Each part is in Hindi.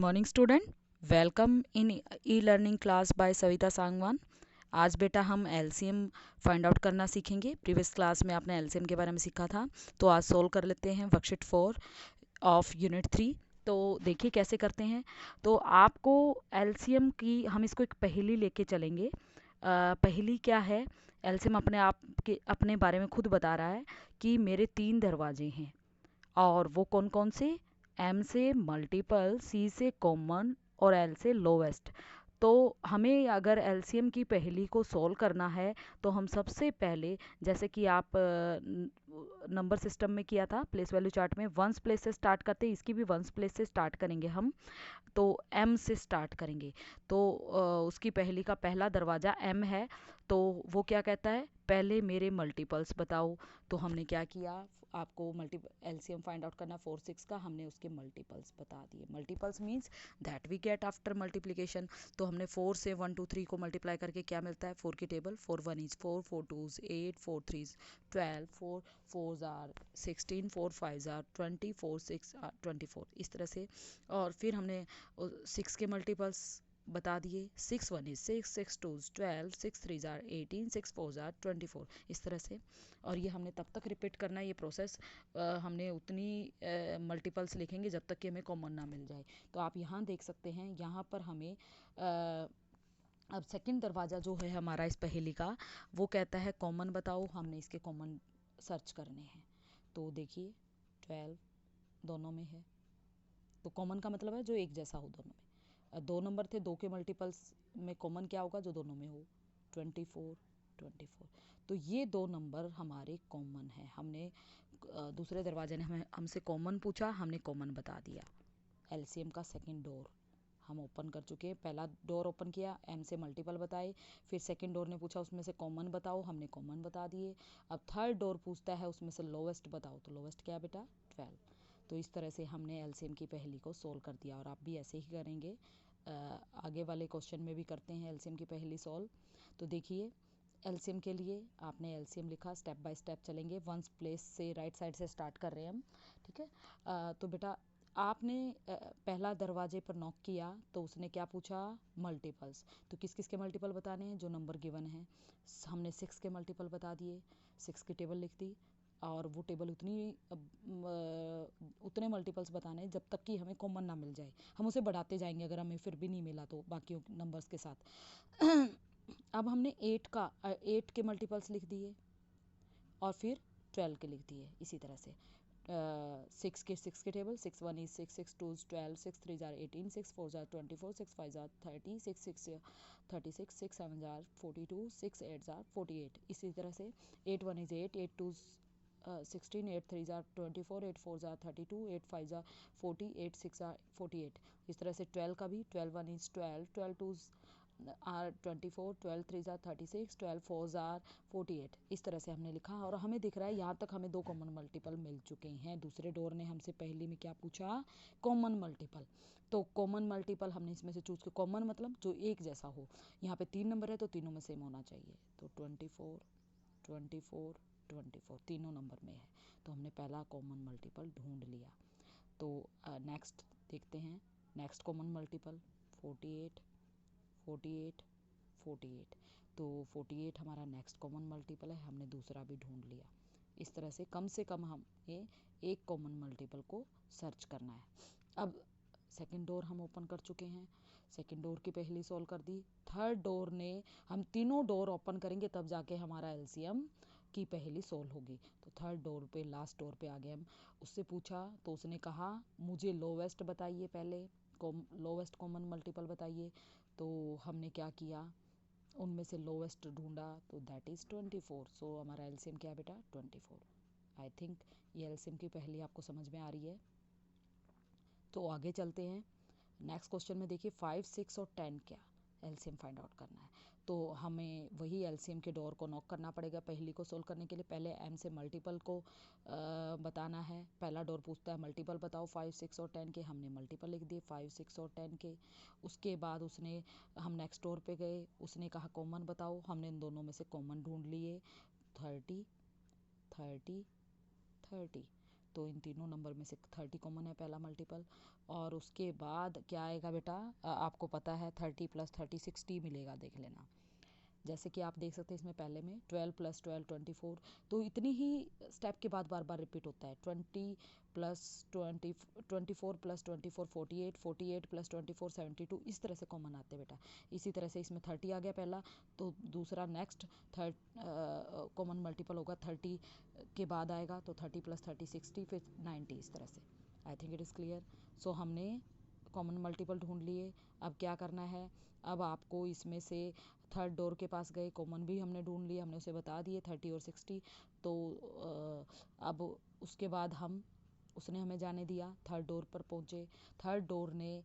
Morning student, welcome in e learning class by Savita Sangwan. आज बेटा हम एलसीएम फाइंड आउट करना सीखेंगे। प्रीवियस क्लास में आपने एलसीएम के बारे में सीखा था, तो आज सोल्व कर लेते हैं वर्कशीट 4 ऑफ यूनिट 3। तो देखिए कैसे करते हैं। तो आपको एलसीएम की हम इसको एक पहेली लेके चलेंगे। पहेली क्या है? एलसीएम अपने बारे में खुद बता रहा है कि मेरे 3 दरवाजे हैं और वो कौन कौन से? एम से मल्टीपल, सी से कॉमन और एल से लोवेस्ट। तो हमें अगर एलसीएम की पहेली को सॉल्व करना है तो हम सबसे पहले, जैसे कि आप नंबर सिस्टम में किया था प्लेस वैल्यू चार्ट में, वंस प्लेस से स्टार्ट करते हैं, इसकी भी वंस प्लेस से स्टार्ट करेंगे हम। तो एम से स्टार्ट करेंगे। तो उसकी पहेली का पहला दरवाज़ा एम है। तो वो क्या कहता है? पहले मेरे मल्टीपल्स बताओ। तो हमने क्या किया, आपको मल्टी एलसीएम फाइंड आउट करना 4 6 का, हमने उसके मल्टीपल्स बता दिए। Multiples means that we get after multiplication. तो हमने 4 से 1 2 3 को मल्टीप्लाई करके क्या मिलता है? 4 की table, 4 1 is 4, 4 2 is 8, 4 3 is 12, 4 4 are 16, 4 5 are 20, 4 6 are 24, इस तरह से। और फिर हमने 6 के मल्टीपल्स बता दिए। 6 1 इज 6, 6 2 इज 12, 6 3 आर 18, 6 4 आर 24, इस तरह से। और ये हमने तब तक रिपीट करना है, ये प्रोसेस हमने उतनी मल्टीपल्स लिखेंगे जब तक कि हमें कॉमन ना मिल जाए। तो आप यहाँ देख सकते हैं, यहाँ पर हमें अब सेकंड दरवाज़ा जो है हमारा इस पहेली का, वो कहता है कॉमन बताओ। हमने इसके कॉमन सर्च करने हैं। तो देखिए 12 दोनों में है, तो कॉमन का मतलब है जो एक जैसा हो दोनों में। 2 नंबर थे, 2 के मल्टीपल्स में कॉमन क्या होगा? जो दोनों में हो, 24 24। तो ये 2 नंबर हमारे कॉमन हैं। हमने दूसरे दरवाजे ने हमसे कॉमन पूछा, हमने कॉमन बता दिया। एलसीएम का सेकंड डोर हम ओपन कर चुके हैं। पहला डोर ओपन किया, एम से मल्टीपल बताए। फिर सेकंड डोर ने पूछा, उसमें से कॉमन बताओ, हमने कॉमन बता दिए। अब थर्ड डोर पूछता है, उसमें से लोवेस्ट बताओ। तो लोवेस्ट क्या है बेटा? 12। तो इस तरह से हमने एलसीएम की पहेली को सोल्व कर दिया। और आप भी ऐसे ही करेंगे। आगे वाले क्वेश्चन में भी करते हैं एलसीएम की पहेली सॉल्व। तो देखिए, एलसीएम के लिए आपने एलसीएम लिखा, स्टेप बाय स्टेप चलेंगे। वंस प्लेस से राइट साइड से स्टार्ट कर रहे हैं हम, ठीक है। तो बेटा आपने पहला दरवाजे पर नॉक किया, तो उसने क्या पूछा? मल्टीपल्स। तो किस किस के मल्टीपल बताने हैं? जो नंबर गिवन है। हमने 6 के मल्टीपल बता दिए, 6 की टेबल लिख दी। और वो टेबल उतने मल्टीपल्स बताने हैं जब तक कि हमें कॉमन ना मिल जाए। हम उसे बढ़ाते जाएंगे, अगर हमें फिर भी नहीं मिला तो बाकी नंबर्स के साथ। अब हमने 8 के मल्टीपल्स लिख दिए और फिर 12 के लिख दिए, इसी तरह से। 6 के table, 6 1 is 6, 6 2 is 12, 6 3 are 18, 6 4 are 24, 6 5 are 30, 6 6 36, 6 7 are 42, 6 8 are 48, इसी तरह से। 8 1 is 8, 8 2 16, 8 3 are 24, 8 4 are 32, 8 5 are 40, 8 6 are 48, इस तरह से। 12 का भी, 12 1 इज 12, 12 2 आर 24, 12 3 आर 36, 12 4 आर 48, इस तरह से हमने लिखा। और हमें दिख रहा है यहाँ तक हमें 2 कॉमन मल्टीपल मिल चुके हैं। दूसरे डोर ने हमसे पहले में क्या पूछा? Common multiple. तो कॉमन मल्टीपल हमने इसमें से चूज किया। कॉमन मतलब जो एक जैसा हो। यहाँ पे 3 नंबर है तो तीनों में सेम होना चाहिए। तो 24 24 24 तीनों नंबर में है, तो हमने पहला कॉमन मल्टीपल ढूंढ लिया। तो नेक्स्ट देखते हैं। Next common multiple 48 48 48। तो 48 हमारा नेक्स्ट कॉमन मल्टीपल है, हमने दूसरा भी ढूंढ लिया। इस तरह से कम हमें एक कॉमन मल्टीपल को सर्च करना है। अब सेकंड डोर हम ओपन कर चुके हैं, सेकंड डोर की पहली सॉल्व कर दी। थर्ड डोर ने, हम तीनों डोर ओपन करेंगे तब जाके हमारा एलसीएम की पहेली सॉल्व होगी। तो थर्ड डोर पे, लास्ट डोर पे आ गए हम। उससे पूछा तो उसने कहा मुझे लोवेस्ट बताइए, पहले लोवेस्ट कॉमन मल्टीपल बताइए। तो हमने क्या किया? उनमें से लोवेस्ट ढूंढा, तो दैट इज़ 24। सो हमारा एलसीएम क्या है बेटा? 24। आई थिंक ये एलसीएम की पहेली आपको समझ में आ रही है। तो आगे चलते हैं। नेक्स्ट क्वेश्चन में देखिए 5 6 और 10 क्या एलसीएम फाइंड आउट करना है। तो हमें वही एलसीएम के डोर को नॉक करना पड़ेगा पहली को सोल्व करने के लिए। पहले एम से मल्टीपल को बताना है। पहला डोर पूछता है मल्टीपल बताओ 5 6 और 10 के, हमने मल्टीपल लिख दिए 5 6 और 10 के। उसके बाद हम नेक्स्ट डोर पे गए, उसने कहा कॉमन बताओ, हमने इन दोनों में से कॉमन ढूंढ लिए। 30 30 30। तो इन तीनों नंबर में से 30 कॉमन है पहला मल्टीपल। और उसके बाद क्या आएगा बेटा, आपको पता है 30 + 30 60 मिलेगा, देख लेना। जैसे कि आप देख सकते हैं इसमें पहले में 12 + 12 24, तो इतनी ही स्टेप के बाद बार बार रिपीट होता है। 20 + 20 24 + 24 48, 48 + 24 72, इस तरह से कॉमन आते हैं बेटा। इसी तरह से इसमें 30 आ गया पहला, तो दूसरा नेक्स्ट कॉमन मल्टीपल होगा 30 के बाद आएगा, तो 30 + 30 60, फिर 90, इस तरह से। I think it is clear. So हमने कॉमन मल्टीपल ढूंढ लिए। अब क्या करना है, अब आपको इसमें से थर्ड डोर के पास गए, कॉमन भी हमने ढूंढ लिए, हमने उसे बता दिए 30 और 60। तो अब उसके बाद उसने हमें जाने दिया, थर्ड डोर पर पहुँचे। थर्ड डोर ने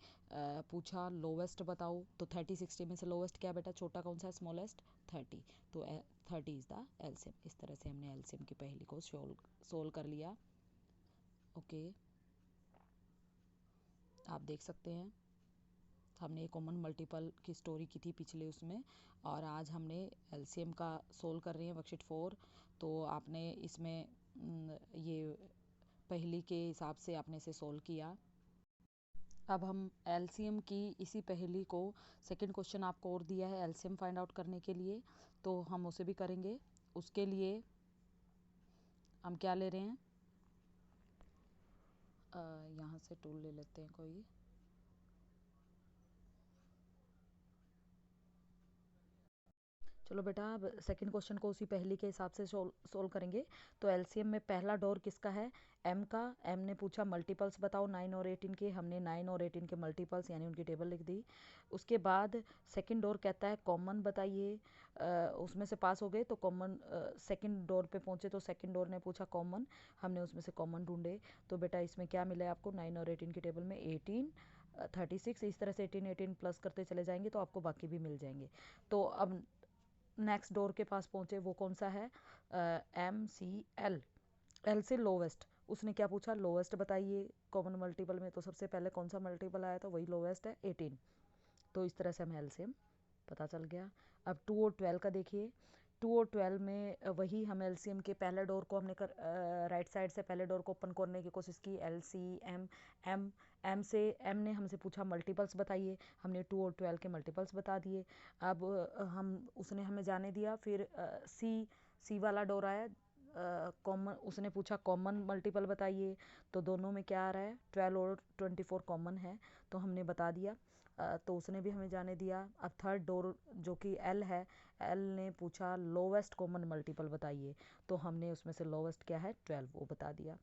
पूछा लोवेस्ट बताओ, तो 30 60 में से लोवेस्ट क्या बेटा, छोटा कौन सा है, स्मॉलेस्ट 30, तो 30 इज़ द एलसीएम। इस तरह से हमने एलसीएम की पहली को सोल्व कर लिया। ओके, आप देख सकते हैं हमने कॉमन मल्टीपल की स्टोरी की थी पिछले उसमें, और आज हमने एलसीएम का सोल्व कर रहे हैं वर्कशीट 4। तो आपने इसमें ये पहली के हिसाब से आपने इसे सोल्व किया। अब हम एलसीएम की इसी पहली को, सेकंड क्वेश्चन आपको और दिया है एलसीएम फाइंड आउट करने के लिए, तो हम उसे भी करेंगे। उसके लिए हम क्या ले रहे हैं, यहाँ से टूल ले लेते हैं कोई। चलो बेटा, अब सेकंड क्वेश्चन को उसी पहली के हिसाब से सोल्व करेंगे। तो एलसीएम में पहला डोर किसका है, एम का। एम ने पूछा मल्टीपल्स बताओ 9 और 18 के, हमने 9 और 18 के मल्टीपल्स यानी उनकी टेबल लिख दी। उसके बाद सेकंड डोर कहता है कॉमन बताइए, उसमें से पास हो गए तो कॉमन, सेकंड डोर पे पहुंचे तो सेकंड डोर ने पूछा कॉमन, हमने उसमें से कॉमन ढूंढे। तो बेटा इसमें क्या मिला है आपको, 9 और 18 की टेबल में 18 36, इस तरह से 18 18 प्लस करते चले जाएंगे तो आपको बाकी भी मिल जाएंगे। तो अब नेक्स्ट डोर के पास पहुंचे, वो कौन सा है, एम सी एल, एल से लोवेस्ट। उसने क्या पूछा, लोवेस्ट बताइए कॉमन मल्टीपल में, तो सबसे पहले कौन सा मल्टीपल आया था, वही लोवेस्ट है 18। तो इस तरह से हमें एलसीएम पता चल गया। अब 2 और 12 का देखिए। 2 और 12 में वही हम एलसीएम के पहले डोर को हमने राइट साइड से पहले डोर को ओपन करने की कोशिश की, L C M M. M ने हमसे पूछा मल्टीपल्स बताइए, हमने 2 और 12 के मल्टीपल्स बता दिए। अब उसने हमें जाने दिया, फिर सी वाला डोर आया, कॉमन, उसने पूछा कॉमन मल्टीपल बताइए, तो दोनों में क्या आ रहा है, 12 और 24 कॉमन है, तो हमने बता दिया। तो उसने भी हमें जाने दिया। अब थर्ड डोर जो कि एल है, एल ने पूछा लोवेस्ट कॉमन मल्टीपल बताइए, तो हमने उसमें से लोवेस्ट क्या है 12, वो बता दिया।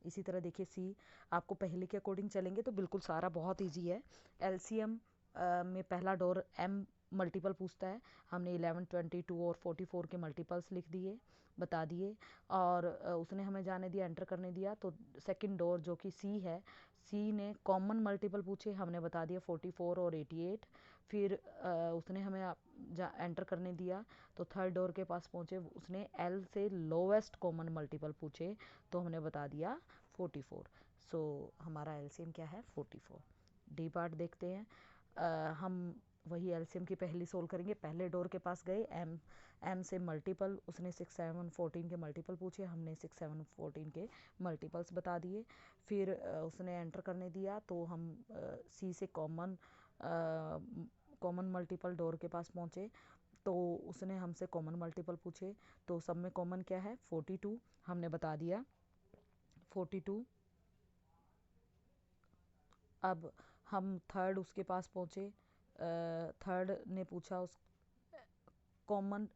इसी तरह देखिए सी, आपको पहले के अकॉर्डिंग चलेंगे तो बिल्कुल सारा बहुत ईजी है। एलसीएम में पहला डोर एम मल्टीपल पूछता है, हमने 11 22 और 44 के मल्टीपल्स लिख दिए, बता दिए। और उसने हमें जाने दिया, एंटर करने दिया। तो सेकंड डोर जो कि सी है, सी ने कॉमन मल्टीपल पूछे, हमने बता दिया 44 और 88। फिर उसने हमें एंटर करने दिया, तो थर्ड डोर के पास पहुँचे, उसने एल से लोवेस्ट कॉमन मल्टीपल पूछे, तो हमने बता दिया 44। सो हमारा एलसीएम क्या है 44। डी पार्ट देखते हैं। हम वही एलसीएम की पहली सोल्व करेंगे। पहले डोर के पास गए, एम से मल्टीपल, उसने 6 7 14 के मल्टीपल पूछे, हमने 6 7 14 के मल्टीपल्स बता दिए। फिर उसने एंटर करने दिया, तो हम सी से कॉमन मल्टीपल डोर के पास पहुँचे, तो उसने हमसे कॉमन मल्टीपल पूछे, तो सब में कॉमन क्या है 42, हमने बता दिया 42। अब हम थर्ड उसके पास पहुँचे, थर्ड ने पूछा उस कॉमन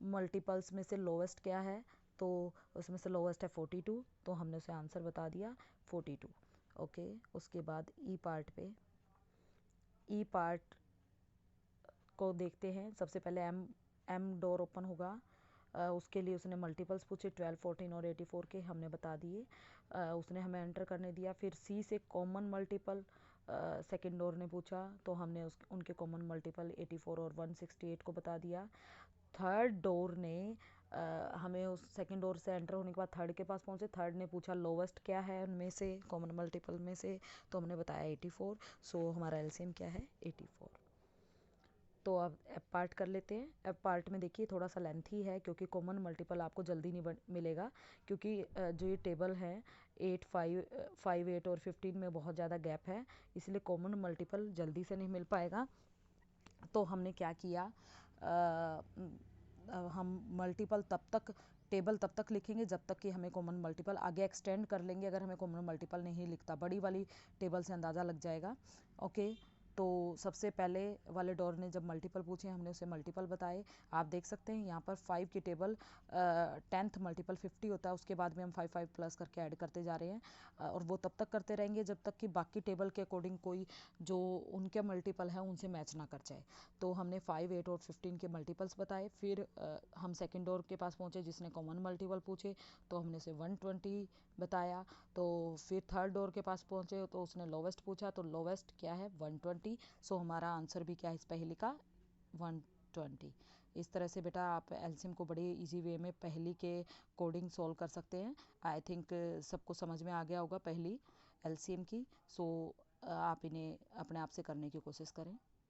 मल्टीपल्स में से लोवेस्ट क्या है, तो उसमें से लोवेस्ट है 42, तो हमने उसे आंसर बता दिया 42। ओके, उसके बाद ई पार्ट पे, ई पार्ट को देखते हैं। सबसे पहले एम डोर ओपन होगा, उसके लिए उसने मल्टीपल्स पूछे 12 14 और 84 के, हमने बता दिए। उसने हमें एंटर करने दिया। फिर सी से कॉमन मल्टीपल सेकेंड डोर ने पूछा, तो हमने उनके कॉमन मल्टीपल 84 और 168 को बता दिया। थर्ड डोर ने हमें उस सेकंड डोर से एंटर होने के बाद थर्ड के पास पहुंचे, थर्ड ने पूछा लोवेस्ट क्या है उनमें से, कॉमन मल्टीपल में से, तो हमने बताया 84। सो हमारा एलसीएम क्या है 84। तो अब एफ पार्ट कर लेते हैं। एफ पार्ट में देखिए थोड़ा सा लेंथी है क्योंकि कॉमन मल्टीपल आपको जल्दी नहीं मिलेगा, क्योंकि जो ये टेबल है 8, 5, 5, 8 और 15 में बहुत ज़्यादा गैप है, इसलिए कॉमन मल्टीपल जल्दी से नहीं मिल पाएगा। तो हमने क्या किया, हम मल्टीपल टेबल तब तक लिखेंगे जब तक कि हमें कॉमन मल्टीपल, आगे एक्सटेंड कर लेंगे अगर हमें कॉमन मल्टीपल नहीं लिखता, बड़ी वाली टेबल से अंदाज़ा लग जाएगा। ओके, तो सबसे पहले वाले डोर ने जब मल्टीपल पूछे हमने उसे मल्टीपल बताए। आप देख सकते हैं यहाँ पर 5 की टेबल 10th मल्टीपल 50 होता है, उसके बाद में हम 5 5 प्लस करके ऐड करते जा रहे हैं, और वो तब तक करते रहेंगे जब तक कि बाकी टेबल के अकॉर्डिंग कोई जो उनके मल्टीपल है उनसे मैच ना कर जाए। तो हमने 5, 8 और 15 के मल्टीपल्स बताए। फिर हम सेकंड डोर के पास पहुँचे जिसने कॉमन मल्टीपल पूछे, तो हमने उसे 120 बताया। तो फिर थर्ड डोर के पास पहुँचे तो उसने लोवेस्ट पूछा, तो लोवेस्ट क्या है 120। सो हमारा आंसर भी क्या है इस पहेली का 120। इस तरह से बेटा आप एलसीएम को बड़े इजी वे में पहेली के कोडिंग सॉल्व कर सकते हैं। आई थिंक सबको समझ में आ गया होगा पहेली एलसीएम की। सो आप इन्हें अपने आप से करने की कोशिश करें।